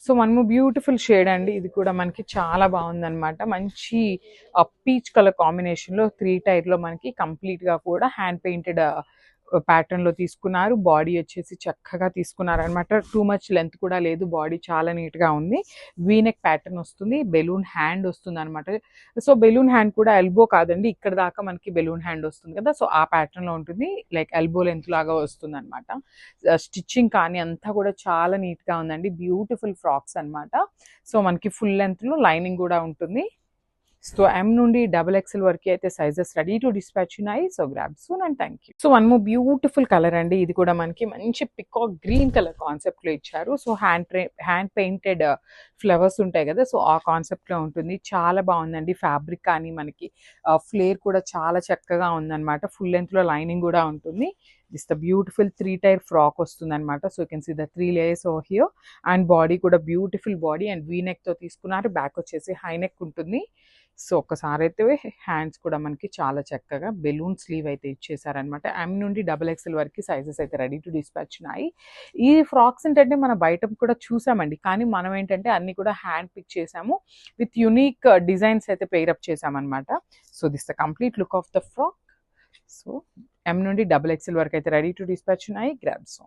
So మనము beautiful shade అండి, ఇది కూడా మనకి చాలా బాగుందన్నమాట. మంచి పీచ్ కలర్ కాంబినేషన్లో 3 టైర్లో మనకి కంప్లీట్గా కూడా హ్యాండ్ పెయింటెడ్ ప్యాటర్న్లో తీసుకున్నారు. బాడీ వచ్చేసి చక్కగా తీసుకున్నారనమాట. టూ మచ్ లెంత్ కూడా లేదు, బాడీ చాలా నీట్గా ఉంది. వీనెక్ ప్యాటర్న్ వస్తుంది, బెలూన్ హ్యాండ్ వస్తుంది అనమాట. సో బెలూన్ హ్యాండ్ కూడా ఎల్బో కాదండి, ఇక్కడ దాకా మనకి బెలూన్ హ్యాండ్ వస్తుంది కదా, సో ఆ ప్యాటర్న్లో ఉంటుంది. లైక్ ఎల్బో లెంత్ లాగా వస్తుంది అనమాట. స్టిచ్చింగ్ కానీ అంతా కూడా చాలా నీట్గా ఉందండి. బ్యూటిఫుల్ ఫ్రాక్స్ అనమాట. సో మనకి ఫుల్ లెంత్లో లైనింగ్ కూడా ఉంటుంది. సో M నుండి XXL వరకు అయితే సైజెస్ రెడీ టు డిస్పాచ్ ఉన్నాయి. So grab soon and thank you. So one more beautiful colour అండి, ఇది కూడా మనకి మంచి పికాక్ గ్రీన్ కలర్ కాన్సెప్ట్లో ఇచ్చారు. సో హ్యాండ్ పెయింటెడ్ ఫ్లవర్స్ ఉంటాయి కదా, సో ఆ కాన్సెప్ట్లో ఉంటుంది. చాలా బాగుందండి. ఫ్యాబ్రిక్ కానీ మనకి ఫ్లేర్ కూడా చాలా చక్కగా ఉందన్నమాట. ఫుల్ లెంత్లో లైనింగ్ కూడా ఉంటుంది. This the beautiful 3 tier frock వస్తుంది అనమాట. So you can see the 3 layers over here. And body కూడా బ్యూటిఫుల్ బాడీ అండ్ వీ నెక్తో తీసుకున్నారు. బ్యాక్ వచ్చేసి హై నెక్ ఉంటుంది. సో ఒక్కసారి అయితే హ్యాండ్స్ కూడా మనకి చాలా చక్కగా బెలూన్ స్లీవ్ అయితే ఇచ్చేసారనమాట. M నుండి XXL వరకు సైజెస్ అయితే రెడీ టు డిస్పాచ్ ఉన్నాయి. ఈ ఫ్రాక్స్ ఏంటంటే మన బయట కూడా చూసామండి, కానీ మనం ఏంటంటే అన్ని కూడా హ్యాండ్ పిక్ చేసాము, విత్ యునిక్ డిజైన్స్ అయితే పేరప్ చేసామన్నమాట. So this the complete look of the frock. So M నుండి XXL వరకు అయితే రెడీ టు డిస్పాచ్ ఉన్నాయి. గ్రాబ్ సోన్.